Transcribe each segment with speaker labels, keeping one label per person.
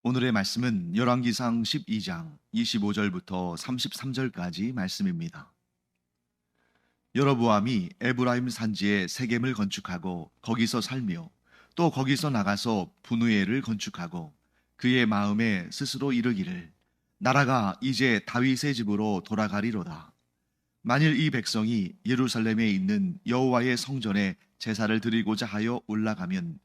Speaker 1: 오늘의 말씀은 열왕기상 12장 25절부터 33절까지 말씀입니다. 여로보암이 에브라임 산지에 세겜을 건축하고 거기서 살며 또 거기서 나가서 분우엘을 건축하고 그의 마음에 스스로 이르기를 나라가 이제 다윗의 집으로 돌아가리로다. 만일 이 백성이 예루살렘에 있는 여호와의 성전에 제사를 드리고자 하여 올라가면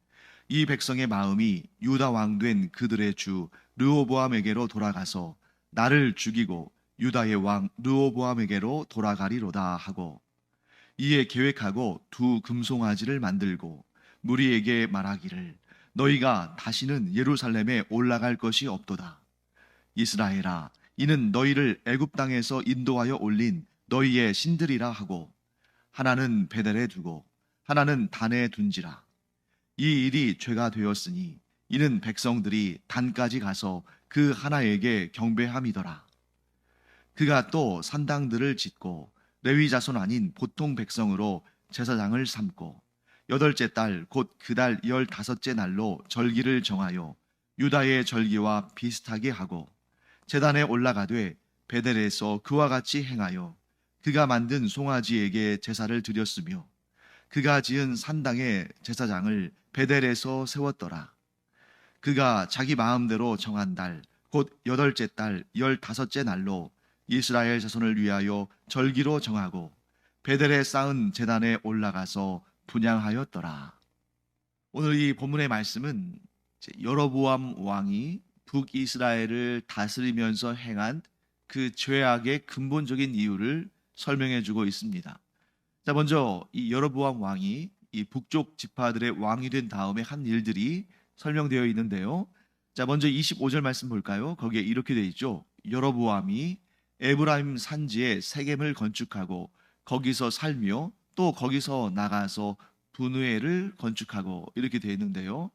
Speaker 1: 이 백성의 마음이 유다 왕 된 그들의 주 르호보암에게로 돌아가서 나를 죽이고 유다의 왕 르호보암에게로 돌아가리로다 하고, 이에 계획하고 두 금송아지를 만들고 무리에게 말하기를 너희가 다시는 예루살렘에 올라갈 것이 없도다. 이스라엘아, 이는 너희를 애굽 땅에서 인도하여 올린 너희의 신들이라 하고, 하나는 베델에 두고 하나는 단에 둔지라. 이 일이 죄가 되었으니 이는 백성들이 단까지 가서 그 하나에게 경배함이더라. 그가 또 산당들을 짓고 레위 자손 아닌 보통 백성으로 제사장을 삼고 여덟째 달 곧 그 달 15째 날로 절기를 정하여 유다의 절기와 비슷하게 하고 제단에 올라가되 베델에서 그와 같이 행하여 그가 만든 송아지에게 제사를 드렸으며 그가 지은 산당의 제사장을 베델에서 세웠더라. 그가 자기 마음대로 정한 달, 곧 여덟째 달 15째 날로 이스라엘 자손을 위하여 절기로 정하고 베델에 쌓은 제단에 올라가서 분향하였더라. 오늘 이 본문의 말씀은 여로보암 왕이 북이스라엘을 다스리면서 행한 그 죄악의 근본적인 이유를 설명해 주고 있습니다. 자, 먼저 이 여로보암 왕이 이 북쪽 지파들의 왕이 된 다음에 한 일들이 설명되어 있는데요. 자, 먼저 25절 말씀 볼까요? 거기에 이렇게 되어 있죠. 여로보암이 에브라임 산지에 세겜을 건축하고 거기서 살며 또 거기서 나가서 분우엘을 건축하고 이렇게 되어 있는데요.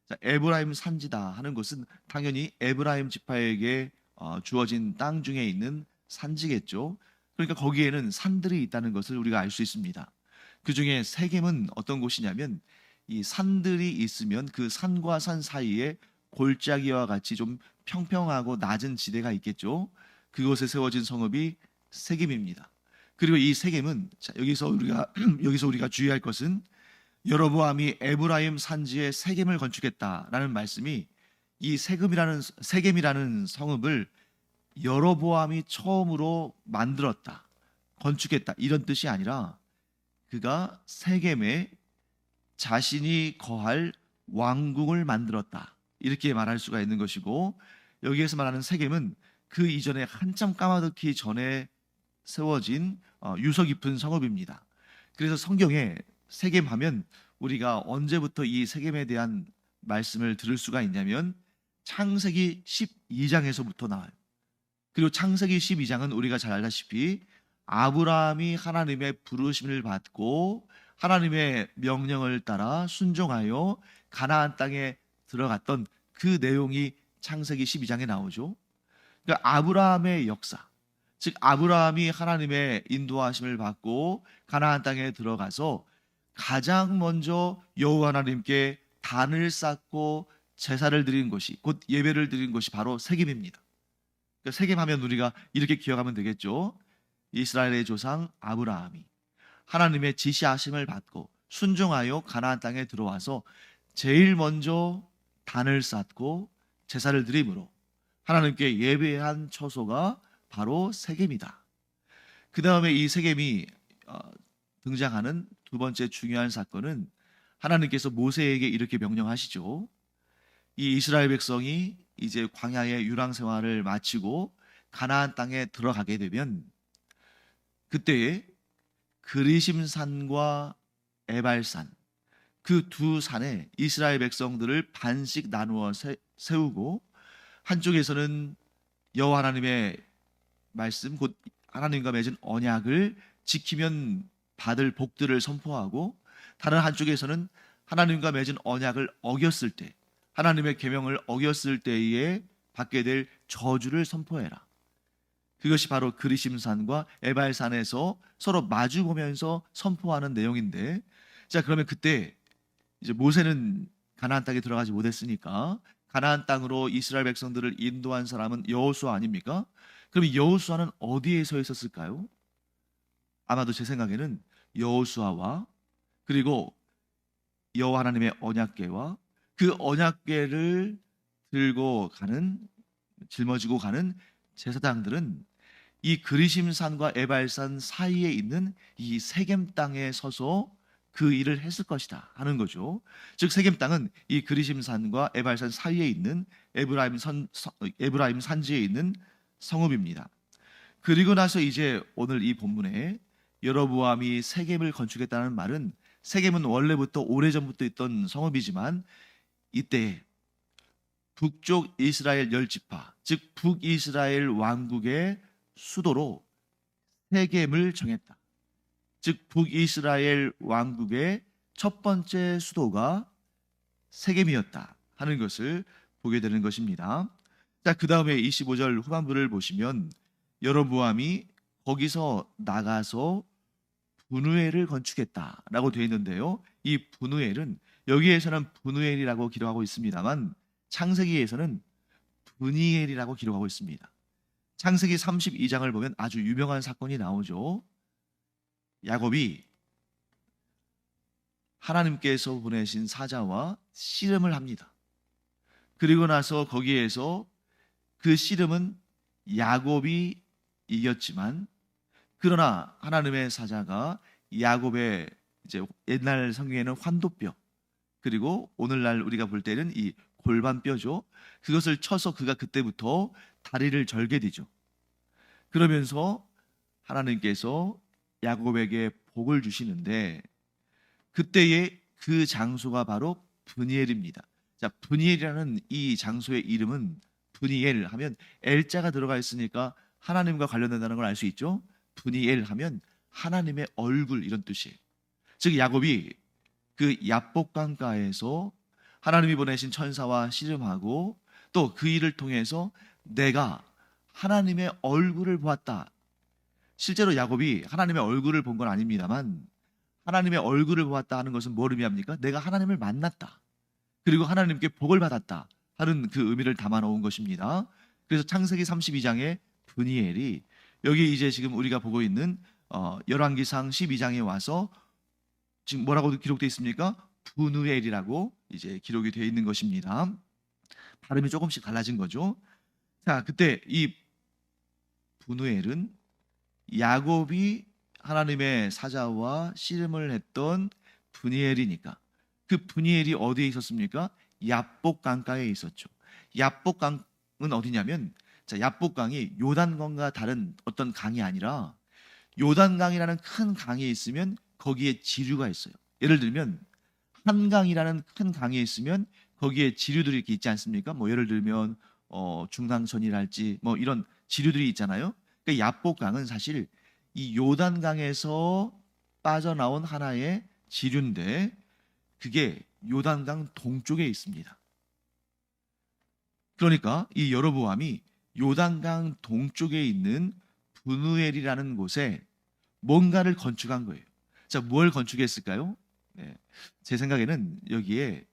Speaker 1: 자, 에브라임 산지다 하는 것은 당연히 에브라임 지파에게 주어진 땅 중에 있는 산지겠죠. 그러니까 거기에는 산들이 있다는 것을 우리가 알 수 있습니다. 그 중에 세겜은 어떤 곳이냐면 이 산들이 있으면 그 산과 산 사이에 골짜기와 같이 좀 평평하고 낮은 지대가 있겠죠. 그곳에 세워진 성읍이 세겜입니다. 그리고 이 세겜은 여기서 우리가 주의할 것은 여로보암이 에브라임 산지에 세겜을 건축했다라는 말씀이 이 세겜이라는 성읍을 여로보암이 처음으로 만들었다, 건축했다 이런 뜻이 아니라 그가 세겜에 자신이 거할 왕궁을 만들었다 이렇게 말할 수가 있는 것이고, 여기에서 말하는 세겜은 그 이전에 한참 까마득히 전에 세워진 유서 깊은 성읍입니다. 그래서 성경에 세겜하면 우리가 언제부터 이 세겜에 대한 말씀을 들을 수가 있냐면 창세기 12장에서부터 나와요. 그리고 창세기 12장은 우리가 잘 알다시피 아브라함이 하나님의 부르심을 받고 하나님의 명령을 따라 순종하여 가나안 땅에 들어갔던 그 내용이 창세기 12장에 나오죠. 그러니까 아브라함의 역사, 즉 아브라함이 하나님의 인도하심을 받고 가나안 땅에 들어가서 가장 먼저 여호와 하나님께 단을 쌓고 제사를 드린 것이, 곧 예배를 드린 것이 바로 세겜입니다. 그러니까 세겜하면 우리가 이렇게 기억하면 되겠죠. 이스라엘의 조상 아브라함이 하나님의 지시하심을 받고 순종하여 가나안 땅에 들어와서 제일 먼저 단을 쌓고 제사를 드림으로 하나님께 예배한 처소가 바로 세겜이다. 그 다음에 이 세겜이 등장하는 두 번째 중요한 사건은 하나님께서 모세에게 이렇게 명령하시죠. 이 이스라엘 백성이 이제 광야의 유랑 생활을 마치고 가나안 땅에 들어가게 되면 그때에 그리심산과 에발산, 그 두 산에 이스라엘 백성들을 반씩 나누어 세우고 한쪽에서는 여호와 하나님의 말씀, 곧 하나님과 맺은 언약을 지키면 받을 복들을 선포하고, 다른 한쪽에서는 하나님과 맺은 언약을 어겼을 때, 하나님의 계명을 어겼을 때에 받게 될 저주를 선포해라. 그것이 바로 그리심산과 에발산에서 서로 마주 보면서 선포하는 내용인데, 자, 그러면 그때 이제 모세는 가나안 땅에 들어가지 못했으니까 가나안 땅으로 이스라엘 백성들을 인도한 사람은 여호수아 아닙니까? 그럼 여호수아는 어디에 서 있었을까요? 아마도 제 생각에는 여호수아와 그리고 여호와 하나님의 언약궤와 그 언약궤를 들고 가는 짊어지고 가는 제사장들은 이 그리심산과 에발산 사이에 있는 이 세겜 땅에 서서 그 일을 했을 것이다 하는 거죠. 즉 세겜 땅은 이 그리심산과 에발산 사이에 있는 에브라임 산지에 있는 성읍입니다. 그리고 나서 이제 오늘 이 본문에 여로보암이 세겜을 건축했다는 말은 세겜은 원래부터 오래전부터 있던 성읍이지만 이때 북쪽 이스라엘 열 지파, 즉 북이스라엘 왕국의 수도로 세겜을 정했다. 즉 북이스라엘 왕국의 첫 번째 수도가 세겜이었다 하는 것을 보게 되는 것입니다. 자, 그다음에 25절 후반부를 보시면 여로보암이 거기서 나가서 분우엘을 건축했다라고 되어 있는데요. 이 분우엘은 여기에서는 분우엘이라고 기록하고 있습니다만 창세기에서는 브니엘이라고 기록하고 있습니다. 창세기 32장을 보면 아주 유명한 사건이 나오죠. 야곱이 하나님께서 보내신 사자와 씨름을 합니다. 그리고 나서 거기에서 그 씨름은 야곱이 이겼지만 그러나 하나님의 사자가 야곱의 이제 옛날 성경에는 환도뼈 그리고 오늘날 우리가 볼 때는 이 골반뼈죠. 그것을 쳐서 그가 그때부터 다리를 절게 되죠. 그러면서 하나님께서 야곱에게 복을 주시는데 그때의 그 장소가 바로 브니엘입니다. 자, 브니엘이라는 이 장소의 이름은 브니엘 하면 엘자가 들어가 있으니까 하나님과 관련된다는 걸 알 수 있죠. 브니엘 하면 하나님의 얼굴 이런 뜻이에요. 즉 야곱이 그 야복강가에서 하나님이 보내신 천사와 씨름하고 또 그 일을 통해서 내가 하나님의 얼굴을 보았다. 실제로 야곱이 하나님의 얼굴을 본 건 아닙니다만 하나님의 얼굴을 보았다 하는 것은 뭘 의미합니까? 내가 하나님을 만났다. 그리고 하나님께 복을 받았다 하는 그 의미를 담아 놓은 것입니다. 그래서 창세기 32장의 브니엘이 여기 이제 지금 우리가 보고 있는 열왕기상 12장에 와서 지금 뭐라고 기록되어 있습니까? 분우엘이라고 이제 기록이 되어 있는 것입니다. 발음이 조금씩 달라진 거죠. 자, 그때 이 분우엘은 야곱이 하나님의 사자와 씨름을 했던 브니엘이니까 그 브니엘이 어디에 있었습니까? 야복강가에 있었죠. 야복강은 어디냐면 자, 야복강이 요단강과 다른 어떤 강이 아니라 요단강이라는 큰 강이 있으면 거기에 지류가 있어요. 예를 들면 한강이라는 큰 강이 있으면 거기에 지류들이 이렇게 있지 않습니까? 뭐 예를 들면 중랑천이랄지 뭐 이런 지류들이 있잖아요. 그러니까 야복강은 사실 이 요단강에서 빠져나온 하나의 지류인데 그게 요단강 동쪽에 있습니다. 그러니까 이 여로보암이 요단강 동쪽에 있는 분우엘이라는 곳에 뭔가를 건축한 거예요. 자, 뭘 건축했을까요? 네, 제 생각에는 여기에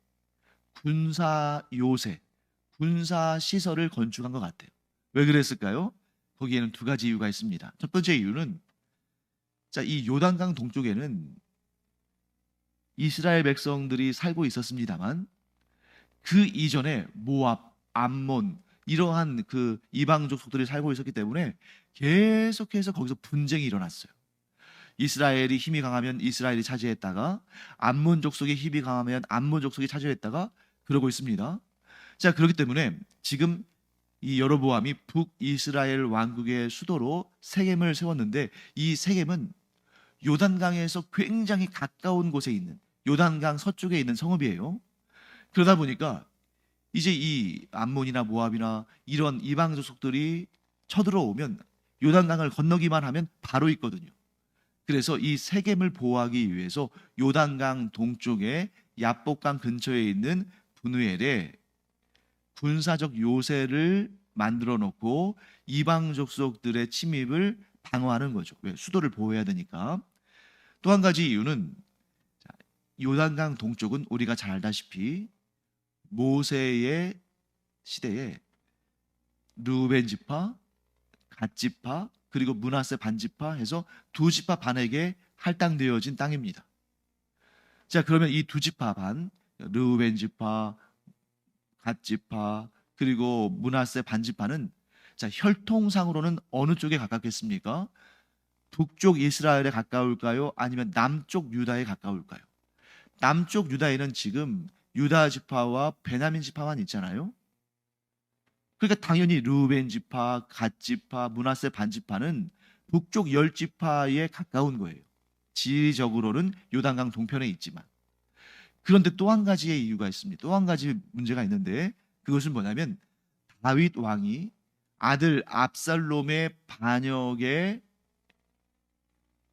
Speaker 1: 군사 요새, 군사 시설을 건축한 것 같아요. 왜 그랬을까요? 거기에는 두 가지 이유가 있습니다. 첫 번째 이유는 자, 이 요단강 동쪽에는 이스라엘 백성들이 살고 있었습니다만 그 이전에 모압, 암몬 이러한 그 이방 족속들이 살고 있었기 때문에 계속해서 거기서 분쟁이 일어났어요. 이스라엘이 힘이 강하면 이스라엘이 차지했다가 암몬 족속이 힘이 강하면 암몬 족속이 차지했다가 그러고 있습니다. 자, 그렇기 때문에 지금 이 여로보암이 북이스라엘 왕국의 수도로 세겜을 세웠는데 이 세겜은 요단강에서 굉장히 가까운 곳에 있는 요단강 서쪽에 있는 성읍이에요. 그러다 보니까 이제 이 암몬이나 모압이나 이런 이방 족속들이 쳐들어오면 요단강을 건너기만 하면 바로 있거든요. 그래서 이 세겜을 보호하기 위해서 요단강 동쪽에 야복강 근처에 있는 분우엘에 군사적 요새를 만들어 놓고 이방 족속들의 침입을 방어하는 거죠. 왜? 수도를 보호해야 되니까. 또 한 가지 이유는 요단강 동쪽은 우리가 잘 알다시피 모세의 시대에 르우벤 지파, 갓 지파, 그리고 므낫세 반 지파 해서 두 지파 반에게 할당되어진 땅입니다. 자, 그러면 이 두 지파 반, 르우벤 지파, 갓 지파, 그리고 므낫세 반 지파는 자, 혈통상으로는 어느 쪽에 가깝겠습니까? 북쪽 이스라엘에 가까울까요? 아니면 남쪽 유다에 가까울까요? 남쪽 유다에는 지금 유다 지파와 베냐민 지파만 있잖아요. 그러니까 당연히 르우벤 지파, 갓 지파, 므낫세 반 지파는 북쪽 열 지파에 가까운 거예요. 지리적으로는 요단강 동편에 있지만. 그런데 또 한 가지의 이유가 있습니다. 또 한 가지 문제가 있는데 그것은 뭐냐면 다윗 왕이 아들 압살롬의 반역에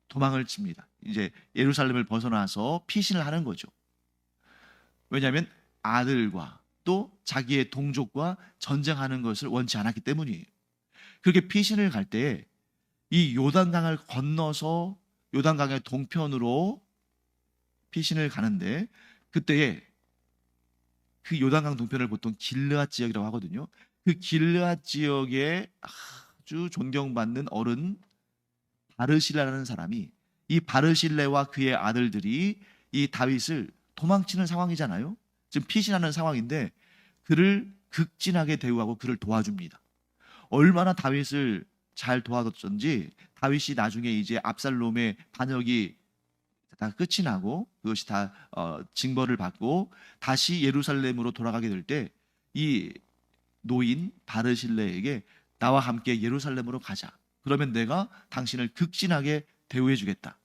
Speaker 1: 도망을 칩니다. 이제 예루살렘을 벗어나서 피신을 하는 거죠. 왜냐하면 아들과 또 자기의 동족과 전쟁하는 것을 원치 않았기 때문이에요. 그렇게 피신을 갈 때 이 요단강을 건너서 요단강의 동편으로 피신을 가는데 그때에 그 요단강 동편을 보통 길르앗 지역이라고 하거든요. 그 길르앗 지역에 아주 존경받는 어른 바르실레라는 사람이 이 바르실레와 그의 아들들이 이 다윗을 도망치는 상황이잖아요. 지금 피신하는 상황인데 그를 극진하게 대우하고 그를 도와줍니다. 얼마나 다윗을 잘 도와줬던지 다윗이 나중에 이제 압살롬의 반역이 다 끝이 나고 그것이 다 징벌을 받고 다시 예루살렘으로 돌아가게 될 때 이 노인 바르실레에게 나와 함께 예루살렘으로 가자. 그러면 내가 당신을 극진하게 대우해 주겠다.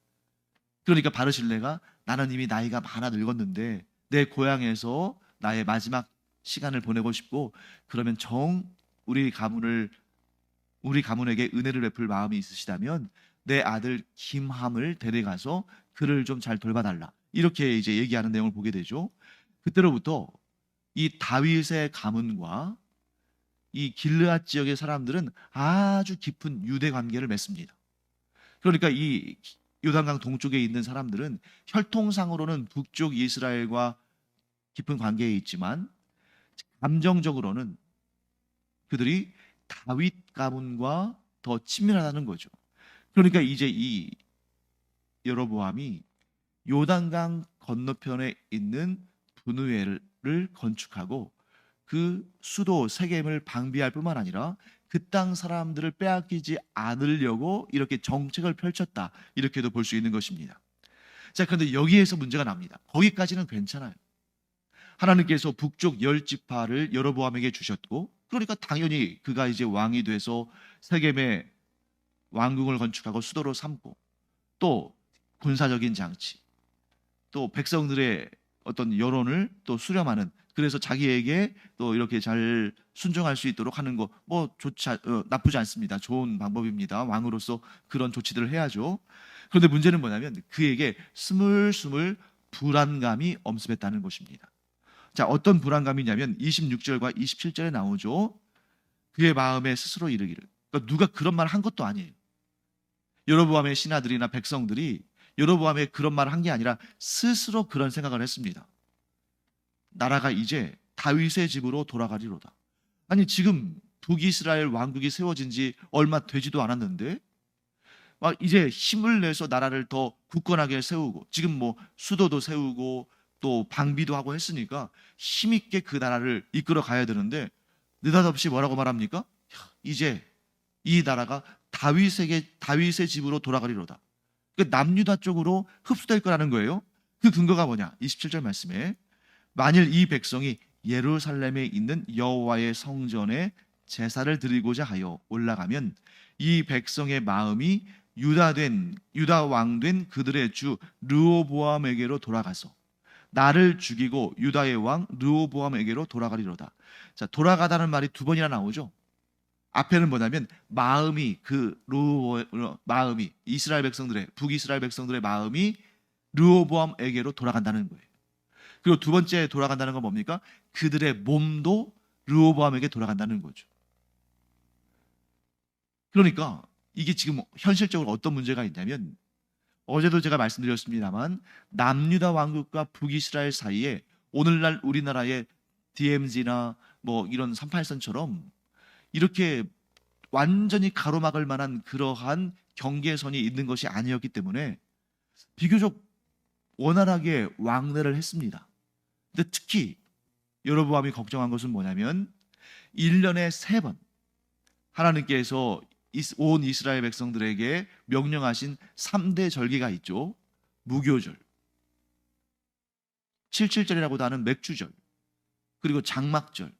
Speaker 1: 그러니까 바르실레가 나는 이미 나이가 많아 늙었는데 내 고향에서 나의 마지막 시간을 보내고 싶고 그러면 우리 가문에게 은혜를 베풀 마음이 있으시다면 내 아들 김함을 데려가서 그를 좀 잘 돌봐달라. 이렇게 이제 얘기하는 내용을 보게 되죠. 그때로부터 이 다윗의 가문과 이 길르앗 지역의 사람들은 아주 깊은 유대 관계를 맺습니다. 그러니까 이 요단강 동쪽에 있는 사람들은 혈통상으로는 북쪽 이스라엘과 깊은 관계에 있지만 감정적으로는 그들이 다윗 가문과 더 친밀하다는 거죠. 그러니까 이제 이 여로보암이 요단강 건너편에 있는 분우엘을 건축하고 그 수도 세겜을 방비할 뿐만 아니라 그 땅 사람들을 빼앗기지 않으려고 이렇게 정책을 펼쳤다. 이렇게도 볼 수 있는 것입니다. 자, 그런데 여기에서 문제가 납니다. 거기까지는 괜찮아요. 하나님께서 북쪽 열 지파를 여로보암에게 주셨고, 그러니까 당연히 그가 이제 왕이 돼서 세겜에 왕궁을 건축하고 수도로 삼고, 또 군사적인 장치, 또 백성들의 어떤 여론을 또 수렴하는, 그래서 자기에게 또 이렇게 잘 순종할 수 있도록 하는 거 뭐 나쁘지 않습니다. 좋은 방법입니다. 왕으로서 그런 조치들을 해야죠. 그런데 문제는 뭐냐면 그에게 스물스물 불안감이 엄습했다는 것입니다. 자, 어떤 불안감이냐면 26절과 27절에 나오죠. 그의 마음에 스스로 이르기를. 그러니까 누가 그런 말 한 것도 아니에요. 여로보암의 신하들이나 백성들이 여로보암의 그런 말을 한 게 아니라 스스로 그런 생각을 했습니다. 나라가 이제 다윗의 집으로 돌아가리로다. 아니, 지금 북이스라엘 왕국이 세워진 지 얼마 되지도 않았는데 막 이제 힘을 내서 나라를 더 굳건하게 세우고 지금 뭐 수도도 세우고 또 방비도 하고 했으니까 힘있게 그 나라를 이끌어 가야 되는데 느닷없이 뭐라고 말합니까? 이제 이 나라가 다윗의 집으로 돌아가리로다. 그 남유다 쪽으로 흡수될 거라는 거예요. 그 근거가 뭐냐? 27절 말씀에 만일 이 백성이 예루살렘에 있는 여호와의 성전에 제사를 드리고자 하여 올라가면 이 백성의 마음이 유다 왕 된 그들의 주 르호보암에게로 돌아가서 나를 죽이고 유다의 왕 르호보암에게로 돌아가리로다. 자, 돌아가다는 말이 두 번이나 나오죠. 앞에는 뭐냐면 마음이 이스라엘 백성들의 북이스라엘 백성들의 마음이 르호보암에게로 돌아간다는 거예요. 그리고 두 번째 돌아간다는 건 뭡니까? 그들의 몸도 르호보암에게 돌아간다는 거죠. 그러니까 이게 지금 현실적으로 어떤 문제가 있냐면 어제도 제가 말씀드렸습니다만 남유다 왕국과 북이스라엘 사이에 오늘날 우리나라의 DMZ나 뭐 이런 38선처럼 이렇게 완전히 가로막을 만한 그러한 경계선이 있는 것이 아니었기 때문에 비교적 원활하게 왕래를 했습니다. 근데 특히 여로보암이 걱정한 것은 뭐냐면 1년에 3번 하나님께서 온 이스라엘 백성들에게 명령하신 3대 절기가 있죠. 무교절, 77절이라고도 하는 맥주절, 그리고 장막절,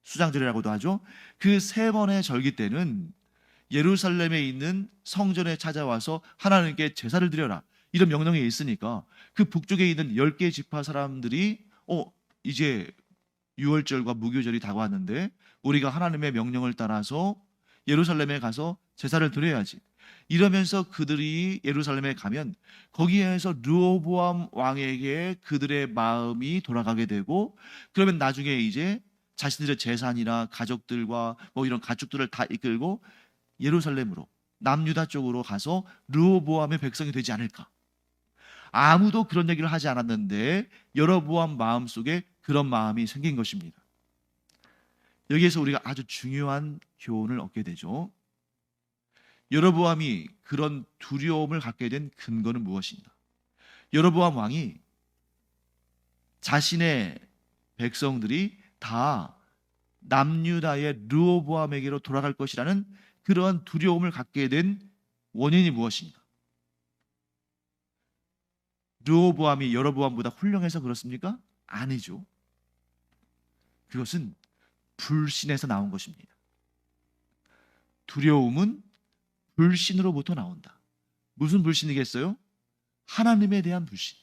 Speaker 1: 수장절이라고도 하죠. 그 3번의 절기 때는 예루살렘에 있는 성전에 찾아와서 하나님께 제사를 드려라, 이런 명령이 있으니까 그 북쪽에 있는 10개 지파 사람들이 이제 유월절과 무교절이 다가왔는데 우리가 하나님의 명령을 따라서 예루살렘에 가서 제사를 드려야지, 이러면서 그들이 예루살렘에 가면 거기에서 르호보암 왕에게 그들의 마음이 돌아가게 되고, 그러면 나중에 이제 자신들의 재산이나 가족들과 뭐 이런 가축들을 다 이끌고 예루살렘으로, 남유다 쪽으로 가서 르호보암의 백성이 되지 않을까. 아무도 그런 얘기를 하지 않았는데 여로보암 마음속에 그런 마음이 생긴 것입니다. 여기에서 우리가 아주 중요한 교훈을 얻게 되죠. 여로보암이 그런 두려움을 갖게 된 근거는 무엇인가? 여로보암 왕이 자신의 백성들이 다 남유다의 르호보암에게로 돌아갈 것이라는 그러한 두려움을 갖게 된 원인이 무엇인가? 르호보암이 여로보암보다 훌륭해서 그렇습니까? 아니죠. 그것은 불신에서 나온 것입니다. 두려움은 불신으로부터 나온다. 무슨 불신이겠어요? 하나님에 대한 불신.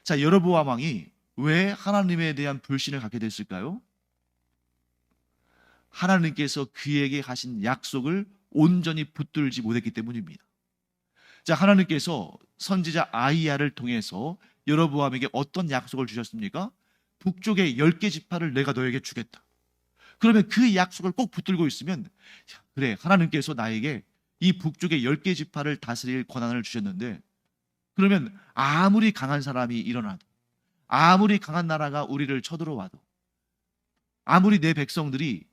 Speaker 1: 자, 여로보암 왕이 왜 하나님에 대한 불신을 갖게 됐을까요? 하나님께서 그에게 하신 약속을 온전히 붙들지 못했기 때문입니다. 자, 하나님께서 선지자 아이야를 통해서 여로보암에게 어떤 약속을 주셨습니까? 북쪽의 10개 지파를 내가 너에게 주겠다. 그러면 그 약속을 꼭 붙들고 있으면, 그래, 하나님께서 나에게 이 북쪽의 10개 지파를 다스릴 권한을 주셨는데, 그러면 아무리 강한 사람이 일어나도, 아무리 강한 나라가 우리를 쳐들어와도, 아무리 내 백성들이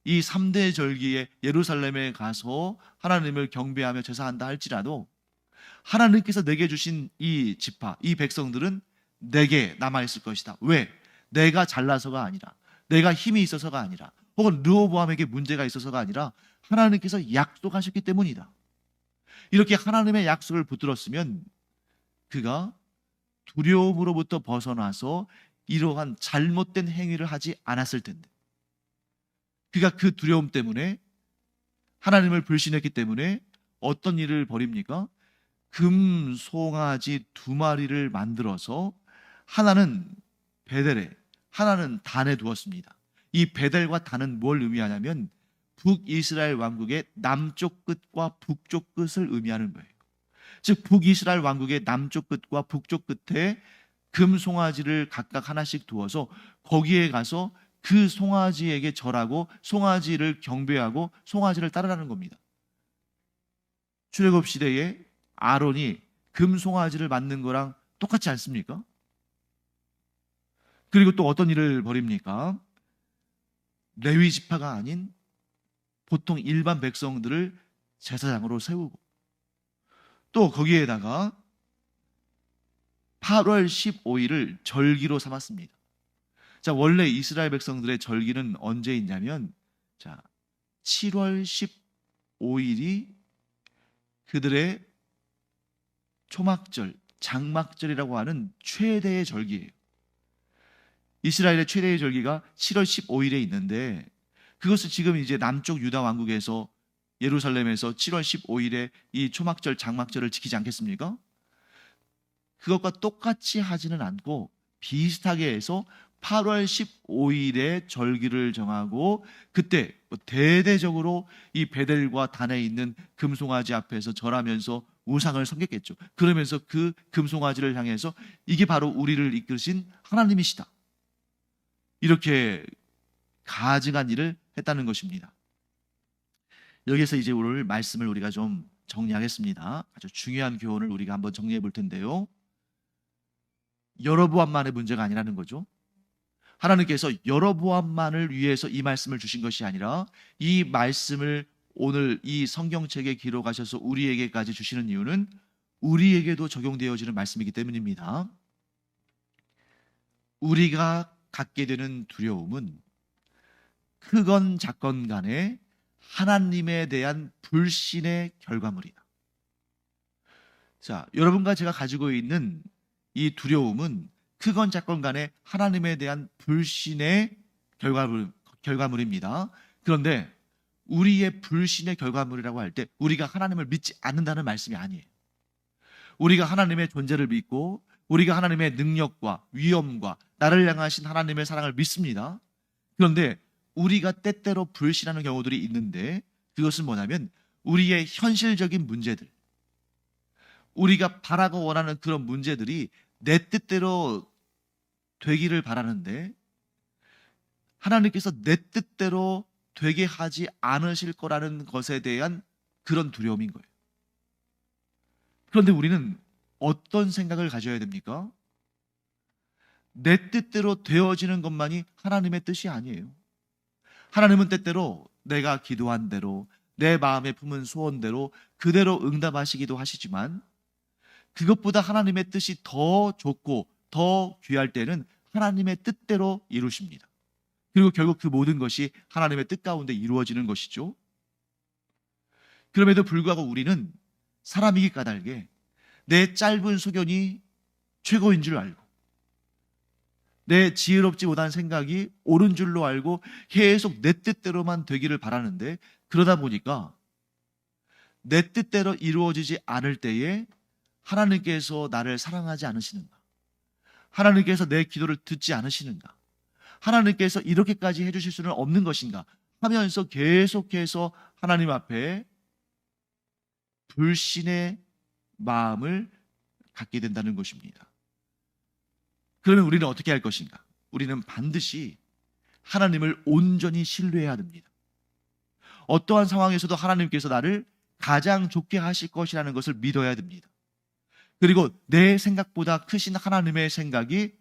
Speaker 1: 이 3대 절기에 예루살렘에 가서 하나님을 경배하며 제사한다 할지라도 하나님께서 내게 주신 이 지파, 이 백성들은 내게 남아있을 것이다. 왜? 내가 잘나서가 아니라, 내가 힘이 있어서가 아니라, 혹은 르호보암에게 문제가 있어서가 아니라 하나님께서 약속하셨기 때문이다. 이렇게 하나님의 약속을 붙들었으면 그가 두려움으로부터 벗어나서 이러한 잘못된 행위를 하지 않았을 텐데, 그가 그 두려움 때문에, 하나님을 불신했기 때문에 어떤 일을 벌입니까? 금 송아지 2마리를 만들어서 하나는 베델에, 하나는 단에 두었습니다. 이 베델과 단은 뭘 의미하냐면 북이스라엘 왕국의 남쪽 끝과 북쪽 끝을 의미하는 거예요. 즉 북이스라엘 왕국의 남쪽 끝과 북쪽 끝에 금 송아지를 각각 하나씩 두어서 거기에 가서 그 송아지에게 절하고 송아지를 경배하고 송아지를 따르라는 겁니다. 출애굽 시대에 아론이 금 송아지를 만든 거랑 똑같지 않습니까? 그리고 또 어떤 일을 벌입니까? 레위 지파가 아닌 보통 일반 백성들을 제사장으로 세우고, 또 거기에다가 8월 15일을 절기로 삼았습니다. 자, 원래 이스라엘 백성들의 절기는 언제 있냐면, 자, 7월 15일이 그들의 초막절, 장막절이라고 하는 최대의 절기예요. 이스라엘의 최대의 절기가 7월 15일에 있는데, 그것을 지금 이제 남쪽 유다 왕국에서 예루살렘에서 7월 15일에 이 초막절, 장막절을 지키지 않겠습니까? 그것과 똑같이 하지는 않고 비슷하게 해서 8월 15일에 절기를 정하고, 그때 대대적으로 이 베델과 단에 있는 금송아지 앞에서 절하면서 우상을 섬겼겠죠. 그러면서 그 금송아지를 향해서 이게 바로 우리를 이끄신 하나님이시다, 이렇게 가증한 일을 했다는 것입니다. 여기서 이제 오늘 말씀을 우리가 좀 정리하겠습니다. 아주 중요한 교훈을 우리가 한번 정리해 볼 텐데요. 여로보암만의 문제가 아니라는 거죠. 하나님께서 여로보암만을 위해서 이 말씀을 주신 것이 아니라 이 말씀을 오늘 이 성경책에 기록하셔서 우리에게까지 주시는 이유는 우리에게도 적용되어지는 말씀이기 때문입니다. 우리가 갖게 되는 두려움은 크건 작건 간에 하나님에 대한 불신의 결과물이다. 자, 여러분과 제가 가지고 있는 이 두려움은 크건 작건 간에 하나님에 대한 불신의 결과물입니다. 그런데 우리의 불신의 결과물이라고 할 때 우리가 하나님을 믿지 않는다는 말씀이 아니에요. 우리가 하나님의 존재를 믿고 우리가 하나님의 능력과 위엄과 나를 향하신 하나님의 사랑을 믿습니다. 그런데 우리가 때때로 불신하는 경우들이 있는데 그것은 뭐냐면 우리의 현실적인 문제들, 우리가 바라고 원하는 그런 문제들이 내 뜻대로 되기를 바라는데 하나님께서 내 뜻대로 되게 하지 않으실 거라는 것에 대한 그런 두려움인 거예요. 그런데 우리는 어떤 생각을 가져야 됩니까? 내 뜻대로 되어지는 것만이 하나님의 뜻이 아니에요. 하나님은 때때로 내가 기도한 대로 내 마음에 품은 소원대로 그대로 응답하시기도 하시지만 그것보다 하나님의 뜻이 더 좋고 더 귀할 때는 하나님의 뜻대로 이루십니다. 그리고 결국 그 모든 것이 하나님의 뜻 가운데 이루어지는 것이죠. 그럼에도 불구하고 우리는 사람이기 까닭에 내 짧은 소견이 최고인 줄 알고 내 지혜롭지 못한 생각이 옳은 줄로 알고 계속 내 뜻대로만 되기를 바라는데 그러다 보니까 내 뜻대로 이루어지지 않을 때에 하나님께서 나를 사랑하지 않으시는가? 하나님께서 내 기도를 듣지 않으시는가? 하나님께서 이렇게까지 해주실 수는 없는 것인가? 하면서 계속해서 하나님 앞에 불신의 마음을 갖게 된다는 것입니다. 그러면 우리는 어떻게 할 것인가? 우리는 반드시 하나님을 온전히 신뢰해야 됩니다. 어떠한 상황에서도 하나님께서 나를 가장 좋게 하실 것이라는 것을 믿어야 됩니다. 그리고 내 생각보다 크신 하나님의 생각이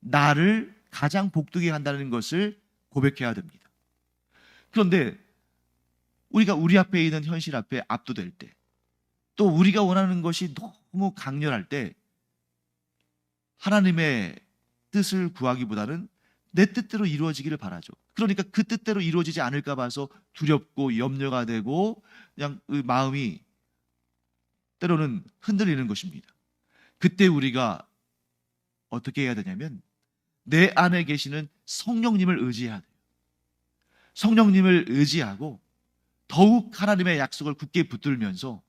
Speaker 1: 나를 가장 복되게 한다는 것을 고백해야 됩니다. 그런데 우리가 우리 앞에 있는 현실 앞에 압도될 때, 또 우리가 원하는 것이 너무 강렬할 때 하나님의 뜻을 구하기보다는 내 뜻대로 이루어지기를 바라죠. 그러니까 그 뜻대로 이루어지지 않을까 봐서 두렵고 염려가 되고 그냥 그 마음이 때로는 흔들리는 것입니다. 그때 우리가 어떻게 해야 되냐면 내 안에 계시는 성령님을 의지해야 돼요. 성령님을 의지하고 더욱 하나님의 약속을 굳게 붙들면서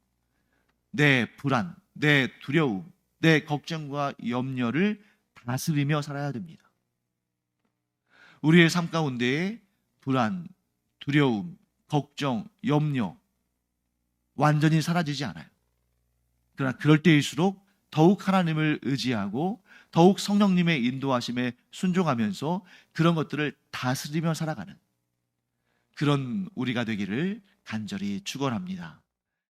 Speaker 1: 내 불안, 내 두려움, 내 걱정과 염려를 다스리며 살아야 됩니다. 우리의 삶 가운데에 불안, 두려움, 걱정, 염려 완전히 사라지지 않아요. 그러나 그럴 때일수록 더욱 하나님을 의지하고 더욱 성령님의 인도하심에 순종하면서 그런 것들을 다스리며 살아가는 그런 우리가 되기를 간절히 축원합니다.